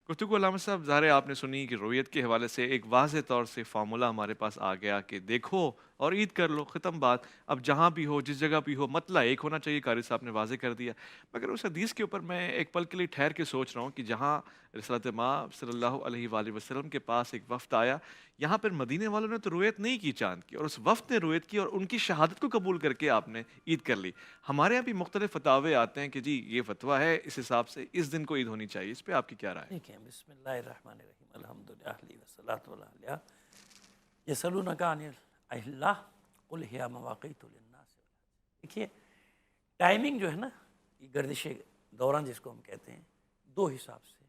गुफ्तगू अल्लामा साहब, ज़ाहिर है आपने सुनी कि रोयत के हवाले से एक वाज़ेह तौर से फ़ॉर्मूला हमारे पास आ गया कि देखो और ईद कर लो, ख़त्म बात। अब जहाँ भी हो, जिस जगह भी हो, मतला एक होना चाहिए, क़ारी साहब ने वाज़ेह कर दिया। मगर उस हदीस के ऊपर मैं एक पल के लिए ठहर के सोच रहा हूँ कि जहाँ रिसालत माँ सल्लल्लाहु अलैहि वालैहि वसल्लम के पास एक वफ़्द आया, यहाँ पर मदीने वालों ने तो रुयत नहीं की चाँद की, और उस वफ़्द ने रुयत की और उनकी शहादत को कबूल करके आपने ईद कर ली। हमारे यहाँ भी मुख्तलिफ़ फ़तावे आते हैं कि जी ये फ़तवा है, इस हिसाब से इस दिन को ईद होनी चाहिए। इस पे आपकी क्या राय है? देखिए, बिस्मिल्लाहिर्रहमानिर्रहीम, अल्हम्दुलिल्लाह वस्सलातु अला अलिया। यसअलूनका अनिल अहिल्लाह कुल हिया मवाक़ीतु लिन्नास। देखिए, टाइमिंग जो है ना, ये गर्दिश दौरान जिसको हम कहते हैं, दो हिसाब से,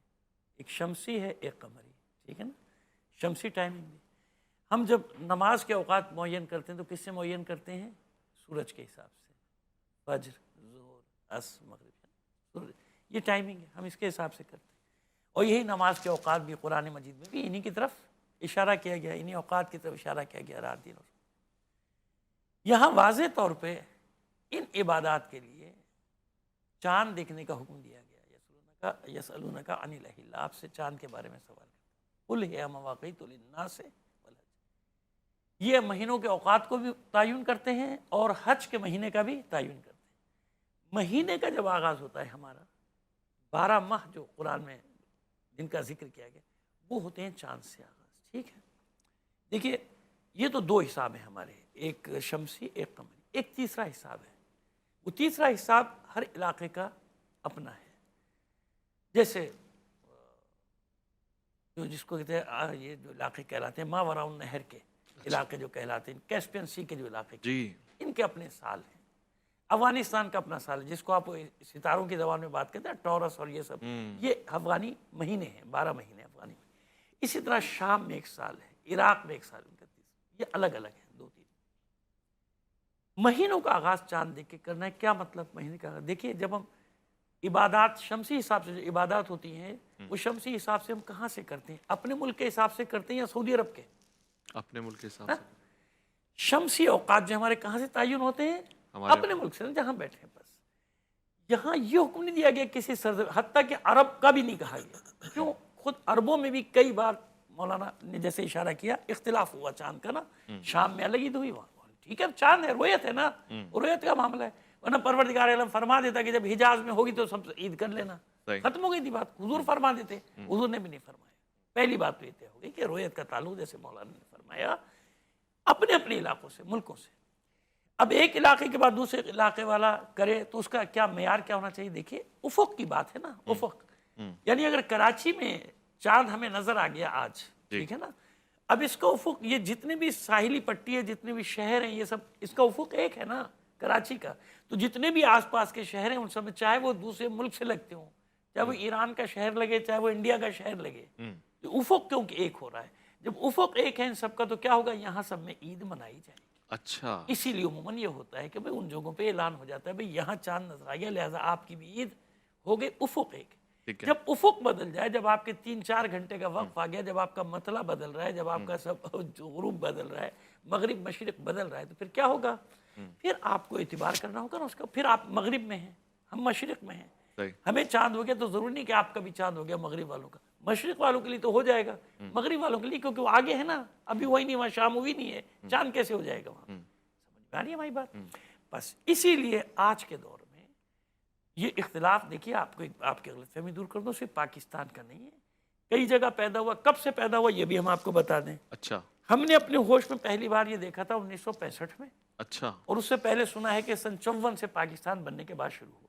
एक शमसी है, एक कमरी। ठीक है ना? शमसी टाइमिंग में हम जब नमाज के औकात मुअय्यन करते हैं तो किससे मुअय्यन करते हैं? सूरज के हिसाब से। फज्र, ज़ोहर, अस्र, मगरिब, सूरज, ये टाइमिंग है, हम इसके हिसाब से करते हैं। और यही नमाज के औकात भी कुरान मजीद में भी इन्हीं की तरफ इशारा किया गया, इन्हीं औकात की तरफ इशारा किया गया, रात दिन। और यहाँ वाज़ेह तौर पे इन इबादात के लिए चाँद देखने का हुक्म दिया गया। यसअलूनका अनिल अहिल्लाह, आपसे चाँद के बारे में सवाल करते हैं। कुल हिया मवाक़ीतु लिन्नास वल हज। ये महीनों के औकात को भी तयन करते हैं और हज के महीने का भी तयन करते हैं। महीने का जब आगाज़ होता है हमारा, 12 माह जो कुरान में जिनका जिक्र किया गया, वो होते हैं चाँद से आगाज़। ठीक है? देखिए, ये तो दो हिसाब हैं हमारे, एक शमसी, एक कमरी। एक तीसरा हिसाब है, वो तीसरा हिसाब हर इलाके का अपना है। जैसे जो जिसको कहते हैं, ये जो इलाके कहलाते हैं मावराउन नहर के इलाके जो कहलाते हैं, कैस्पियन सी के जो इलाके जी। इनके अपने साल हैं। अफगानिस्तान का अपना साल है, जिसको आप सितारों की ज़बान में बात करते हैं टॉरस और ये सब, ये अफगानी महीने हैं, 12 महीने अफगानी में। इसी तरह शाम में एक साल है, इराक में एक साल, उनका ये अलग अलग है, दो तीन महीनों का आगाज़ चाँद देख के करना है। क्या मतलब महीने का? देखिए, जब हम इबादात शमसी हिसाब से जो इबादात होती हैं, वो शमसी हिसाब से हम कहाँ से करते हैं? अपने मुल्क के हिसाब से करते हैं या सऊदी अरब के? अपने मुल्क के हिसाब हाँ? से। शमसी औकात जो हमारे कहाँ से तयन होते हैं? हमारे अपने मुल्क से, जहाँ बैठे हैं बस। यहाँ ये हुक्म नहीं दिया गया किसी सरज़मीन, हत्ता कि अरब का भी नहीं कहा गया। क्यों? खुद अरबों में भी कई बार मौलाना ने जैसे इशारा किया, इख्तिलाफ हुआ चाँद का ना, शाम में अलग ईद हुई, वहाँ ठीक है, चाँद है, रोयत है ना, रोयत का मामला है। वरना परवरदिगार आलम फरमा देता कि जब हिजाज में होगी तो सब ईद कर लेना, खत्म हो गई थी बात। हुजूर फरमा देते, हुजूर ने भी नहीं फरमाया। पहली बात तो ये तय हो गई कि रोयत का ताल्लुक, जैसे मौलाना ने फरमाया, अपने अपने इलाकों से, मुल्कों से। अब एक इलाके के बाद दूसरे इलाके वाला करे तो उसका क्या मेयार क्या होना चाहिए? देखिए, उफक की बात है ना, उफक यानी अगर कराची में चाँद हमें नजर आ गया आज, ठीक है ना, अब इसका उफक, ये जितने भी साहिली पट्टी है, जितने भी शहर हैं, ये सब, इसका उफक एक है ना, कराची का। तो जितने भी आसपास के शहर हैं उन सब में, चाहे वो दूसरे मुल्क से लगते हों, चाहे वो ईरान का शहर लगे, चाहे वो इंडिया का शहर लगे, तो उफक क्योंकि एक हो रहा है। जब उफक एक है इन सबका, तो क्या होगा? यहाँ सब में ईद मनाई जाएगी। अच्छा। इसीलिए उमूमन ये होता है कि भाई उन जगहों पे ऐलान हो जाता है, भाई यहाँ चांद नजर आ गया, लिहाजा आपकी भी ईद हो गई। उफुक एक, जब उफुक बदल जाए, जब आपके 3-4 घंटे का वक्त आ गया, जब आपका मतला बदल रहा है, जब आपका सब गुरूब बदल रहा है, मगरिब मशरिक बदल रहा है, तो फिर क्या होगा? फिर आपको एतबार करना होगा ना उसका। फिर आप मगरिब में हैं, हम मशरिक में हैं, हमें चांद हो गया तो जरूरी नहीं कि आपका भी चांद हो गया मगरिब वालों का। मशरिक वालों के लिए तो हो जाएगा, मगरिब वालों के लिए क्योंकि वो आगे है ना, अभी वही नहीं, वहाँ शाम हुई नहीं है, चांद कैसे हो जाएगा वहाँ? समझ में आ रही है हमारी बात? बस इसीलिए आज के दौर में ये इख्तिलाफ, देखिए आपको आपकी गलतफहमी दूर कर दो, सिर्फ पाकिस्तान का नहीं है, कई जगह पैदा हुआ। कब से पैदा हुआ ये भी हम आपको बता दें। अच्छा। हमने अपने होश में पहली बार ये देखा था 1965 में। अच्छा। और उससे पहले सुना है कि सन 54 से पाकिस्तान बनने के बाद शुरू हुआ।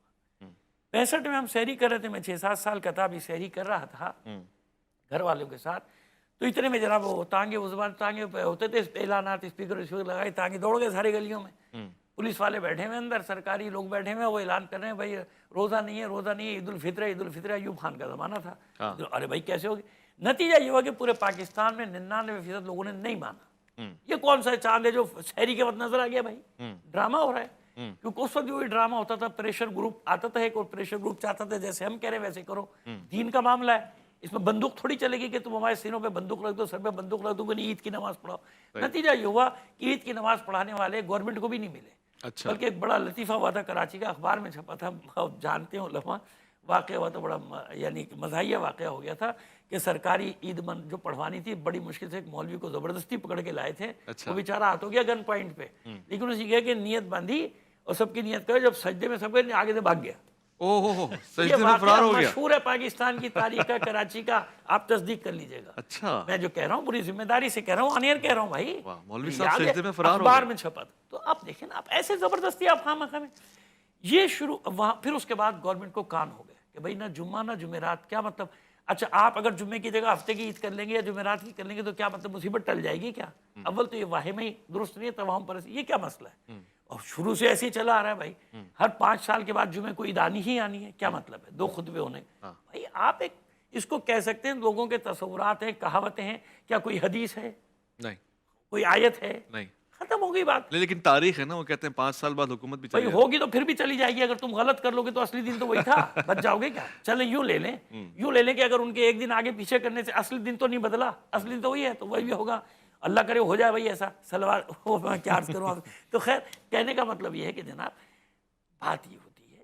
65 में हम सहरी कर रहे थे, मैं 6-7 साल का था, अभी सहरी कर रहा था घर वालों के साथ। तो इतने में जनाब वो तांगे, उस जमाने तांगे होते थे, ऐलानात, स्पीकर लगाए, तांगे दौड़ गए सारी गलियों में, पुलिस वाले बैठे हुए अंदर, सरकारी लोग बैठे हुए, वो ऐलान कर रहे हैं भाई रोज़ा नहीं है, रोज़ा नहीं है, ईद उल फित्र है, ईद उल फित्र। अयूब खान का ज़माना था। अरे भाई कैसे होगी? नतीजा ये हुआ कि पूरे पाकिस्तान में 99% लोगों ने नहीं माना। ये कौन सा चांद है जो शहरी के वक्त नजर आ गया? भाई ड्रामा हो रहा है। क्योंकि उस वक्त जो ड्रामा होता था, प्रेशर ग्रुप आता था एक, और प्रेशर ग्रुप चाहता था जैसे हम कह रहे वैसे करो। दीन का मामला है, इसमें बंदूक थोड़ी चलेगी कि तुम हमारे सीनों पे बंदूक रख दो, सर पे बंदूक रख दो, ईद की नमाज पढ़ाओ। नतीजा ये हुआ कि ईद की नमाज पढ़ाने वाले गवर्नमेंट को भी नहीं मिले। अच्छा। बल्कि एक बड़ा लतीफ़ा हुआ था, कराची का अखबार में छपा था, आप जानते हो लम्हा, واقعہ ہوا تو بڑا یعنی مزاحیہ واقعہ ہو گیا تھا کہ سرکاری عید جو پڑھوانی تھی بڑی مشکل سے ایک مولوی کو زبردستی پکڑ کے لائے تھے. وہ بیچارہ ہاتھ ہو گیا گن پوائنٹ پہ, لیکن اسی کہا کہ نیت باندھی اور سب کی نیت کرو, جب سجدے میں سب کے آگے سے بھاگ گیا. سجدے میں فرار ہو گیا. مشہور ہے پاکستان کی تاریخ کا, کراچی کا, آپ تصدیق کر لیجئے گا. اچھا, میں جو کہہ رہا ہوں پوری ذمہ داری سے کہہ رہا ہوں, آن ایئر کہہ رہا ہوں بھائی. مولوی صاحب سجدے میں فرار ہو اخبار گئے. میں چھپا تھا. تو آپ دیکھیں نا, آپ ایسے زبردستی آپ خواہ میں یہ شروع وہاں. پھر اس کے بعد گورنمنٹ کو کان ہو گئے کہ بھائی نہ جمعہ نہ جمعرات, کیا مطلب؟ اچھا آپ اگر جمعے کی جگہ ہفتے کی عید کر لیں گے یا جمعرات کی کر لیں گے تو کیا مطلب مصیبت ٹل جائے گی کیا؟ اول تو یہ واہمہ ہی درست نہیں ہے, توہم پرستی, یہ کیا مسئلہ ہے؟ اور شروع سے ایسے ہی چلا آ رہا ہے بھائی. ہر 5 سال کے بعد جمعے کو عید آنی ہی آنی ہے, کیا مطلب ہے 2 خطبے ہونے؟ بھائی آپ ایک اس کو کہہ سکتے ہیں لوگوں کے تصورات ہیں, کہاوتیں ہیں, کیا کوئی حدیث ہے؟ نہیں. کوئی آیت ہے؟ نہیں. ختم ہو گئی بات. لیکن تاریخ ہے نا, وہ کہتے ہیں 5 سال بعد حکومت بھی بھائی ہوگی تو پھر بھی چلی جائے گی. اگر تم غلط کر لو گے تو اصلی دن تو وہی تھا, بچ جاؤ گے کیا؟ چلیں یوں لے لیں کہ اگر ان کے ایک دن آگے پیچھے کرنے سے اصلی دن تو نہیں بدلا, اصلی دن تو وہی ہے, تو وہی بھی ہوگا. اللہ کرے ہو جائے بھائی ایسا, سلوار میں کیا عرض کروں. تو خیر کہنے کا مطلب یہ ہے کہ جناب بات یہ ہوتی ہے,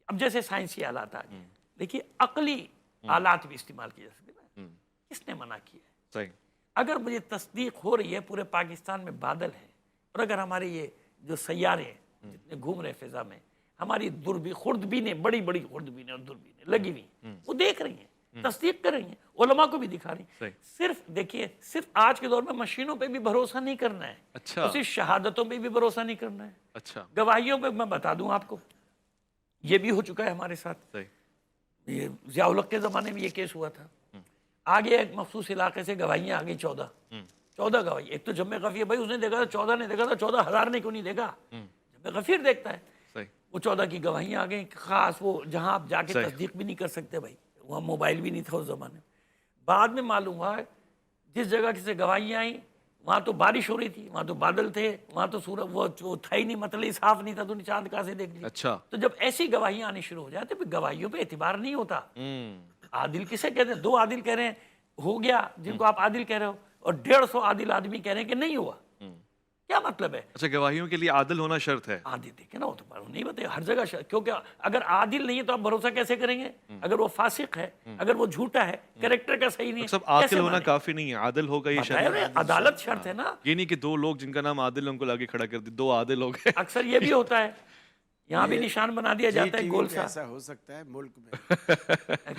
اب جیسے سائنسی آلات آ گئے, دیکھیے عقلی آلات بھی استعمال کیے جا سکتے ہیں. کس نے منع کیا ہے؟ صحیح. اگر مجھے تصدیق ہو رہی ہے پورے پاکستان میں بادل ہے, اور اگر ہمارے یہ جو سیارے ہیں جتنے گھوم رہے فضا میں, ہماری خوردبینیں, بڑی بڑی خوردبینیں اور دوربینیں لگی ہوئی ہیں, وہ دیکھ رہی ہیں, تصدیق کر رہی ہیں, علماء کو بھی دکھا رہی ہیں. صرف دیکھیے, صرف آج کے دور میں مشینوں پہ بھی بھروسہ نہیں کرنا ہے, اچھا, صرف شہادتوں پہ بھی بھروسہ نہیں کرنا ہے. اچھا, گواہیوں پہ میں بتا دوں آپ کو, یہ بھی ہو چکا ہے ہمارے ساتھ. یہ ضیاء الحق کے زمانے میں یہ کیس ہوا تھا. آگے ایک مخصوص علاقے سے گواہیاں آ گئی 14 گواہی. ایک تو جمع غفیر, بھائی اس نے دیکھا تھا 14 نے دیکھا تھا, 14,000 نے کیوں نہیں دیکھا؟ جمع غفیر دیکھتا ہے. وہ 14 کی گواہیاں آ گئیں, خاص وہ جہاں آپ جا کے تصدیق بھی نہیں کر سکتے بھائی, وہاں موبائل بھی نہیں تھا اس زمانے میں. بعد میں معلوم ہوا جس جگہ سے گواہیاں آئیں وہاں تو بارش ہو رہی تھی, وہاں تو بادل تھے, وہاں تو سورج وہ تھا ہی نہیں, مطلب صاف نہیں تھا, تو چاند کہاں سے دیکھ لی. اچھا. تو جب ایسی گواہیاں آنی شروع ہو جاتی پھر گواہیوں پہ اعتبار نہیں ہوتا. عادل کسے کہتے ہیں؟ 2 عادل کہہ رہے ہیں ہو گیا, جن کو آپ عادل کہہ رہے ہو, اور 150 عادل آدمی کہہ رہے ہیں کہ نہیں ہوا. کیا مطلب ہے؟ اچھا, گواہیوں کے لیے عادل ہونا شرط ہے. عادل دیکھیں نا, وہ تو نہیں بتائے ہر جگہ کیونکہ اگر عادل نہیں ہے تو آپ بھروسہ کیسے کریں گے؟ اگر وہ فاسق ہے, اگر وہ جھوٹا ہے, کریکٹر کا صحیح نہیں ہے, سب عاقل ہونا کافی نہیں ہے, عادل ہوگا یہ شرط ہے. عدالت شرط ہے نا. یہ نہیں کہ 2 لوگ جن کا نام عادل ان کو لاگے کھڑا کر دی, 2 عادل ہو گئے. اکثر یہ بھی ہوتا ہے, یہاں بھی نشان بنا دیا جاتا ہے گول سا. ایسا ہو سکتا ہے ملک میں.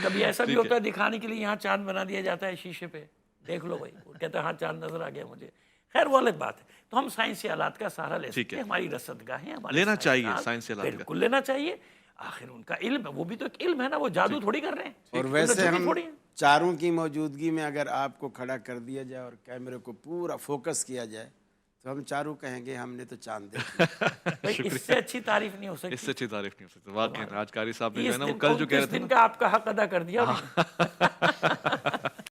کبھی ایسا بھی ہوتا ہے دکھانے کے لیے یہاں چاند بنا دیا جاتا ہے شیشے پہ, دیکھ لو بھائی, وہ کہتا ہے ہاں چاند نظر آ گیا مجھے. خیر وہ الگ بات ہے. تو ہم سائنسی آلات کا سہارا لے سکتے ہیں, ہماری رصدگاہیں لینا چاہیے سائنسی آلات کا, بالکل لینا چاہیے. آخر ان کا علم ہے, وہ بھی تو ایک علم ہے نا, وہ جادو تھوڑی کر رہے ہیں. اور ویسے ہم چاروں کی موجودگی میں اگر آپ کو کھڑا کر دیا جائے اور کیمرے کو پورا فوکس کیا جائے تو ہم چاروں کہیں گے ہم نے تو چاند دیکھا. اس سے اچھی تعریف نہیں ہو سکتی. اس سے اچھی تعریف نہیں ہو سکتی. واقعی راج قاری صاحب نے جو ہے نا وہ کل جو کہہ رہے تھے اس دن کا آپ کا حق ادا کر دیا.